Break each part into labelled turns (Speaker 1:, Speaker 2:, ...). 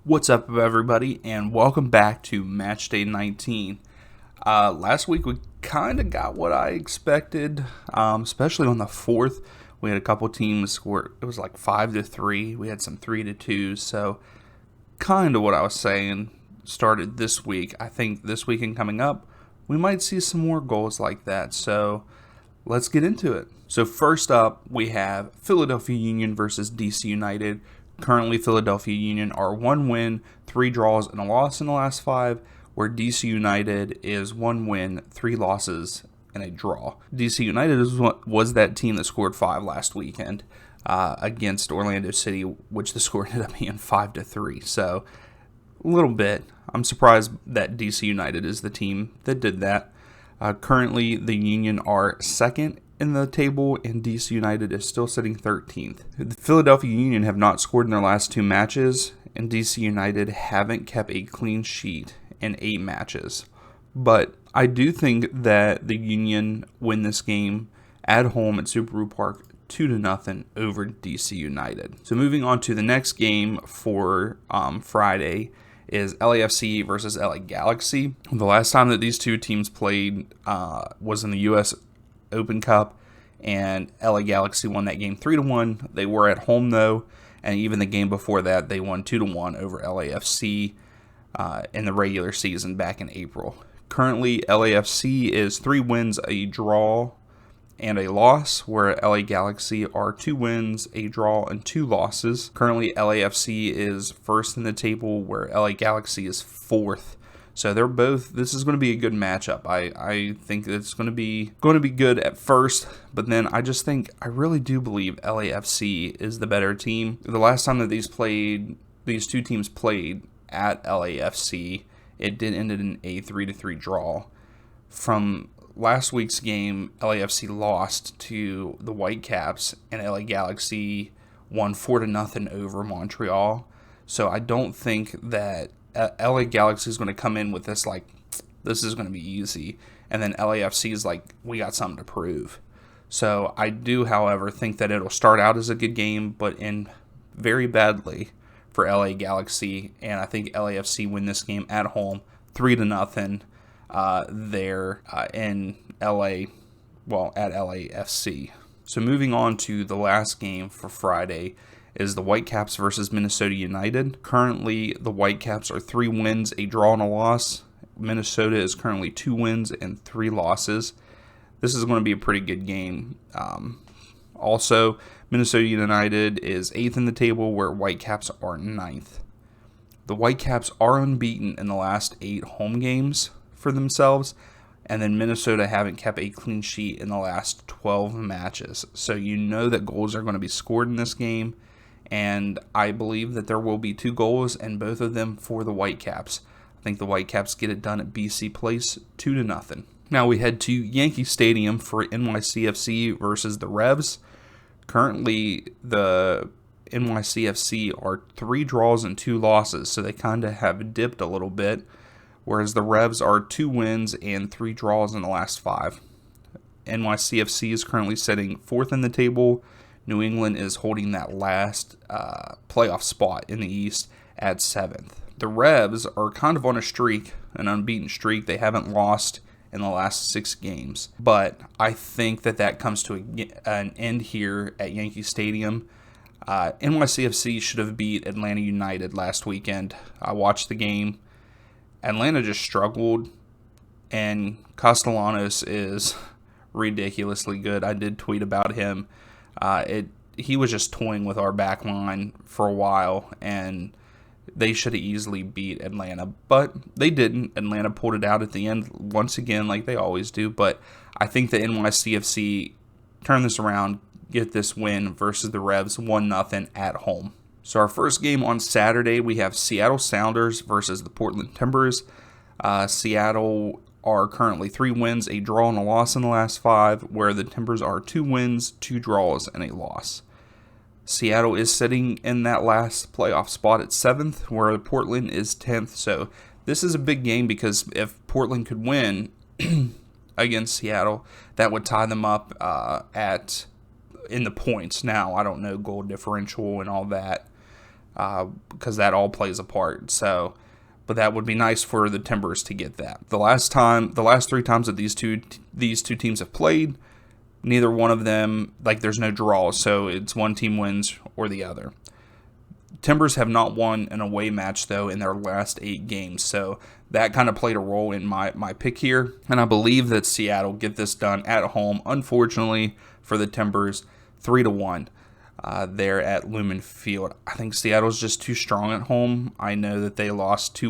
Speaker 1: What's up, everybody, and welcome back to Matchday 19. Last week we kind of got what I expected, especially on the 4th. We had a couple teams score. It was like 5-3. We had some 3-2s, so kind of what I was saying started this week. I think this weekend coming up, we might see some more goals like that, so let's get into it. So first up, we have Philadelphia Union versus DC United. Currently, Philadelphia Union are 1 win, 3 draws, and a loss in the last 5, where DC United is 1 win, 3 losses, and a draw. DC United was that team that scored 5 last weekend against Orlando City, which the score ended up being 5-3. So, a little bit. I'm surprised that DC United is the team that did that. Currently, the Union are second in the table, and DC United is still sitting 13th. The Philadelphia Union have not scored in their last 2 matches, and DC United haven't kept a clean sheet in 8 matches. But I do think that the Union win this game at home at Subaru Park 2-0 over DC United. So moving on to the next game for Friday is LAFC versus LA Galaxy. The last time that these two teams played was in the U.S. Open Cup, and LA Galaxy won that game 3-1. They were at home though, and even the game before that, they won 2-1 over LAFC in the regular season back in April. Currently, LAFC is 3 wins, a draw, and a loss, where LA Galaxy are 2 wins, a draw, and 2 losses. Currently, LAFC is first in the table, where LA Galaxy is 4th. So they're both. This is going to be a good matchup. I think it's going to be good at first, but then I really do believe LAFC is the better team. The last time that these two teams played at LAFC, it did end in a 3-3 draw. From last week's game, LAFC lost to the Whitecaps, and LA Galaxy won 4-0 over Montreal. So I don't think that LA Galaxy is going to come in with this is going to be easy, and then LAFC is like, we got something to prove. So I do, however, think that it'll start out as a good game, but end very badly for LA Galaxy, and I think LAFC win this game at home 3-0 there in LA, at LAFC. So moving on to the last game for Friday is the Whitecaps versus Minnesota United. Currently, the Whitecaps are 3 wins, a draw, and a loss. Minnesota is currently 2 wins and 3 losses. This is going to be a pretty good game. Also, Minnesota United is 8th in the table, where Whitecaps are 9th. The Whitecaps are unbeaten in the last 8 home games for themselves, and then Minnesota haven't kept a clean sheet in the last 12 matches. So you know that goals are going to be scored in this game, and I believe that there will be 2 goals, and both of them for the Whitecaps. I think the Whitecaps get it done at BC Place 2-0. Now we head to Yankee Stadium for NYCFC versus the Revs. Currently, the NYCFC are 3 draws and 2 losses, so they kind of have dipped a little bit, whereas the Revs are 2 wins and 3 draws in the last 5. NYCFC is currently sitting 4th in the table. New England is holding that last playoff spot in the East at 7th. The Revs are kind of on a streak, an unbeaten streak. They haven't lost in the last 6 games. But I think that comes to an end here at Yankee Stadium. NYCFC should have beat Atlanta United last weekend. I watched the game. Atlanta just struggled, and Castellanos is ridiculously good. I did tweet about him. He was just toying with our back line for a while, and they should have easily beat Atlanta, but they didn't. Atlanta pulled it out at the end once again, like they always do, but I think the NYCFC turn this around, get this win versus the Revs 1-0 at home. So our first game on Saturday, we have Seattle Sounders versus the Portland Timbers. Seattle are currently 3 wins, a draw, and a loss in the last 5, where the Timbers are 2 wins, 2 draws, and a loss. Seattle is sitting in that last playoff spot at 7th, where Portland is 10th. So this is a big game, because if Portland could win against Seattle, that would tie them up in the points. Now, I don't know goal differential and all that. because that all plays a part. So, but that would be nice for the Timbers to get that. The last 3 times that these two teams have played, neither one of them, like, there's no draw, so it's one team wins or the other. Timbers have not won an away match, though, in their last 8 games, so that kind of played a role in my pick here, and I believe that Seattle get this done at home, unfortunately for the Timbers, 3-1 there at Lumen Field. I think Seattle's just too strong at home. I know that they lost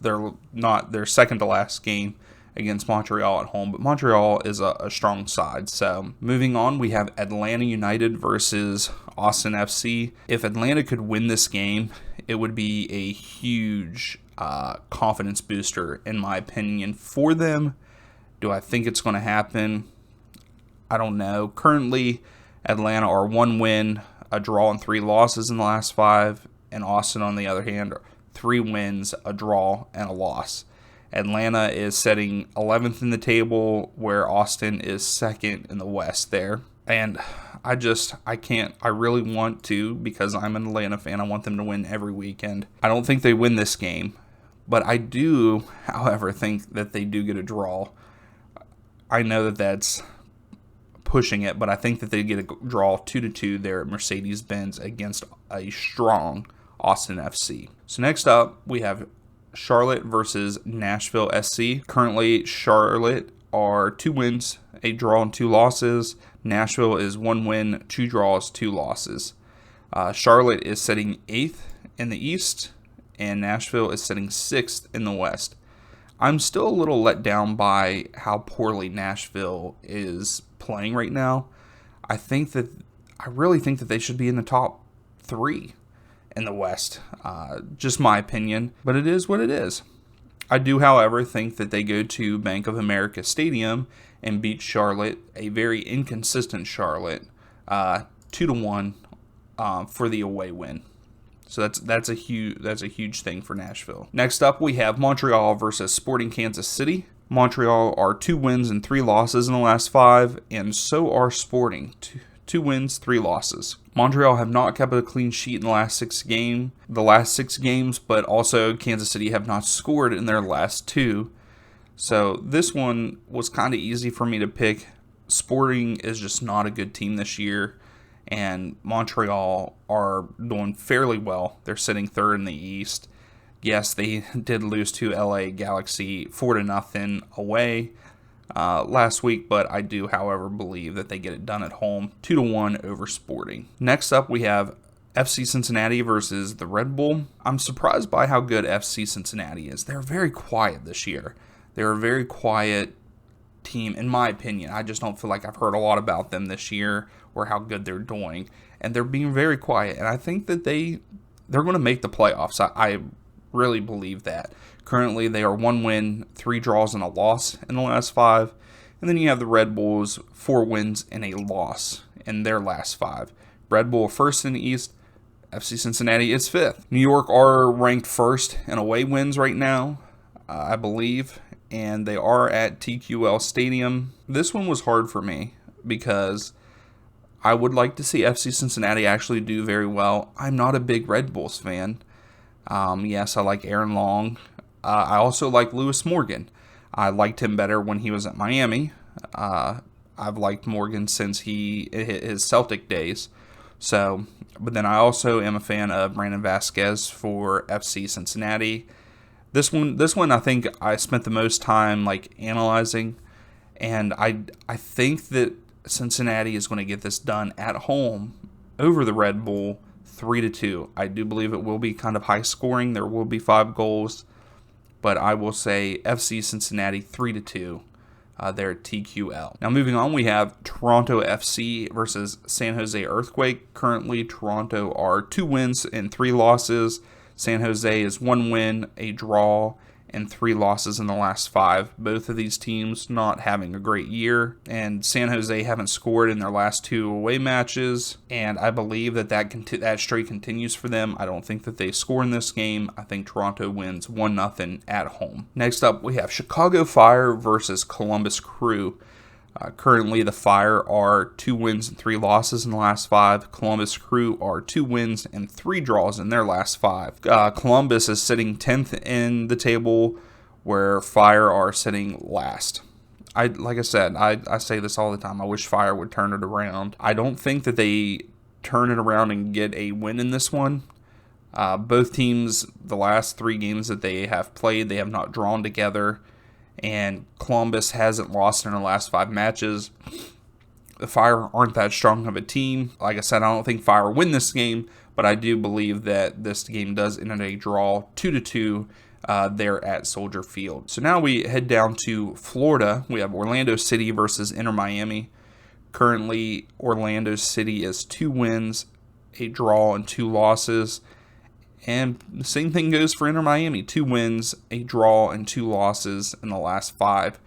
Speaker 1: their second to last game against Montreal at home, but Montreal is a strong side. So moving on, we have Atlanta United versus Austin FC. If Atlanta could win this game, it would be a huge confidence booster, in my opinion, for them. Do I think it's going to happen? I don't know. Currently, Atlanta are 1 win, a draw, and 3 losses in the last 5, and Austin, on the other hand, are 3 wins, a draw, and a loss. Atlanta is sitting 11th in the table, where Austin is 2nd in the West there. And I really want to, because I'm an Atlanta fan, I want them to win every weekend. I don't think they win this game, but I do, however, think that they do get a draw. I know that that's pushing it, but I think that they get a draw 2-2 there at Mercedes-Benz against a strong Austin FC. So next up, we have Charlotte versus Nashville SC. Currently, Charlotte are 2 wins, a draw, and 2 losses. Nashville is 1 win, 2 draws, 2 losses. Charlotte is sitting 8th in the East, and Nashville is sitting 6th in the West. I'm still a little let down by how poorly Nashville is playing right now. I really think that they should be in the top 3 in the West. Just my opinion, but it is what it is. I do, however, think that they go to Bank of America Stadium and beat Charlotte, a very inconsistent Charlotte, 2-1 for the away win. So that's a huge thing for Nashville. Next up, we have Montreal versus Sporting Kansas City. Montreal are 2 wins and 3 losses in the last 5, and so are Sporting. 2 wins, 3 losses. Montreal have not kept a clean sheet in the last 6 games, but also Kansas City have not scored in their last 2. So this one was kind of easy for me to pick. Sporting is just not a good team this year, and Montreal are doing fairly well. They're sitting 3rd in the East. Yes, they did lose to LA Galaxy 4-0 away last week, but I do, however, believe that they get it done at home, 2-1 over Sporting. Next up, we have FC Cincinnati versus the Red Bull. I'm surprised by how good FC Cincinnati is. They're very quiet this year. They're a very quiet team, in my opinion. I just don't feel like I've heard a lot about them this year or how good they're doing, and they're being very quiet, and I think that they're going to make the playoffs. I really believe that. Currently, they are 1 win, 3 draws, and a loss in the last 5. And then you have the Red Bulls, 4 wins and a loss in their last 5. Red Bull 1st in the East. FC Cincinnati is 5th. New York are ranked 1st in away wins right now, I believe. And they are at TQL Stadium. This one was hard for me because I would like to see FC Cincinnati actually do very well. I'm not a big Red Bulls fan. Yes, I like Aaron Long. I also like Lewis Morgan. I liked him better when he was at Miami. I've liked Morgan since his Celtic days. So, but then I also am a fan of Brandon Vasquez for FC Cincinnati. This one I think I spent the most time analyzing, and I think that Cincinnati is going to get this done at home over the Red Bull 3-2. I do believe it will be kind of high scoring. There will be 5 goals, but I will say FC Cincinnati 3-2 there at TQL. Now moving on, we have Toronto FC versus San Jose Earthquake. Currently, Toronto are 2 wins and 3 losses. San Jose is 1 win, a draw, and 3 losses in the last 5. Both of these teams not having a great year, and San Jose haven't scored in their last 2 away matches, and I believe that streak continues for them. I don't think that they score in this game. I think Toronto wins 1-0 at home. Next up, we have Chicago Fire versus Columbus Crew. Currently, the Fire are 2 wins and 3 losses in the last 5. Columbus Crew are 2 wins and 3 draws in their last 5. Columbus is sitting 10th in the table, where Fire are sitting last. Like I said, I say this all the time. I wish Fire would turn it around. I don't think that they turn it around and get a win in this one. Both teams, the last 3 games that they have played, they have not drawn together. And Columbus hasn't lost in the last 5 matches. The Fire aren't that strong of a team. Like I said, I don't think Fire win this game, but I do believe that this game does end in a draw 2-2 there at Soldier Field. So now we head down to Florida. We have Orlando City versus Inter Miami. Currently, Orlando City is 2 wins, a draw, and 2 losses. And the same thing goes for Inter Miami. 2 wins, a draw, and 2 losses in the last 5.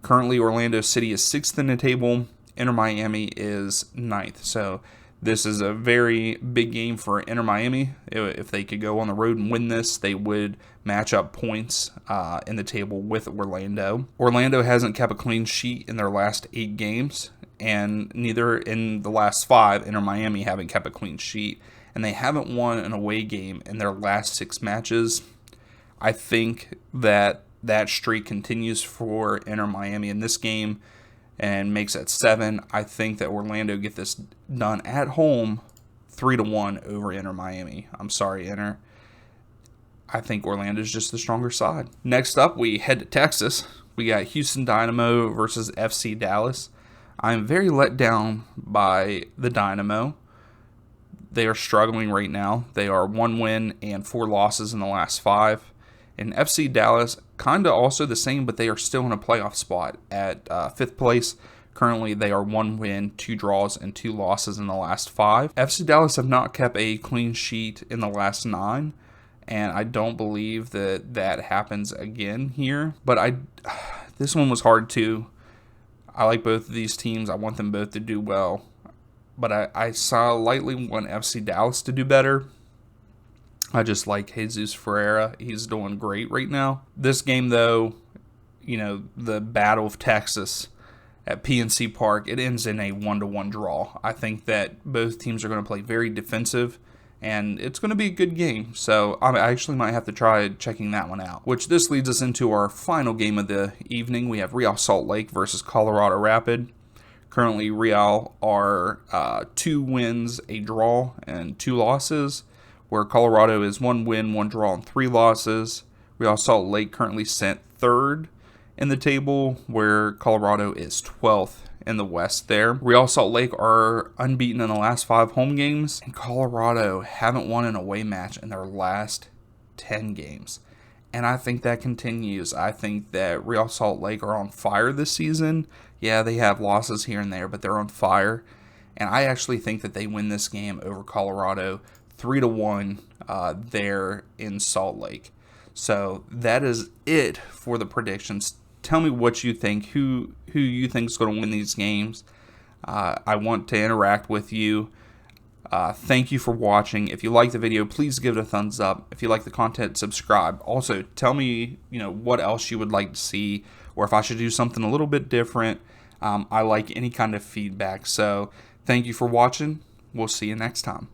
Speaker 1: Currently, Orlando City is 6th in the table. Inter Miami is 9th. So this is a very big game for Inter Miami. If they could go on the road and win this, they would match up points in the table with Orlando. Orlando hasn't kept a clean sheet in their last 8 games. And neither in the last 5, Inter Miami haven't kept a clean sheet. And they haven't won an away game in their last 6 matches. I think that streak continues for Inter Miami in this game and makes it 7. I think that Orlando get this done at home 3-1 over Inter Miami. I'm sorry, Inter. I think Orlando's just the stronger side. Next up, we head to Texas. We got Houston Dynamo versus FC Dallas. I'm very let down by the Dynamo. They are struggling right now. They are 1 win and 4 losses in the last 5. And FC Dallas, kind of also the same, but they are still in a playoff spot at 5th place. Currently, they are 1 win, 2 draws, and 2 losses in the last 5. FC Dallas have not kept a clean sheet in the last 9. And I don't believe that happens again here. But this one was hard too. I like both of these teams. I want them both to do well. But I slightly want FC Dallas to do better. I just like Jesus Ferreira. He's doing great right now. This game, though, the Battle of Texas at PNC Park, it ends in a 1-1 draw. I think that both teams are going to play very defensive, and it's going to be a good game. So I actually might have to try checking that one out. Which this leads us into our final game of the evening. We have Real Salt Lake versus Colorado Rapid. Currently, Real are 2 wins, a draw, and 2 losses, where Colorado is 1 win, 1 draw, and 3 losses. Real Salt Lake currently sent 3rd in the table, where Colorado is 12th in the West there. Real Salt Lake are unbeaten in the last 5 home games, and Colorado haven't won an away match in their last 10 games. And I think that continues. I think that Real Salt Lake are on fire this season. Yeah, they have losses here and there, but they're on fire. And I actually think that they win this game over Colorado 3-1 there in Salt Lake. So that is it for the predictions. Tell me what you think. Who you think is going to win these games? I want to interact with you. Thank you for watching. If you like the video, please give it a thumbs up. If you like the content, subscribe. Also, tell me, what else you would like to see, or if I should do something a little bit different. I like any kind of feedback. So, thank you for watching. We'll see you next time.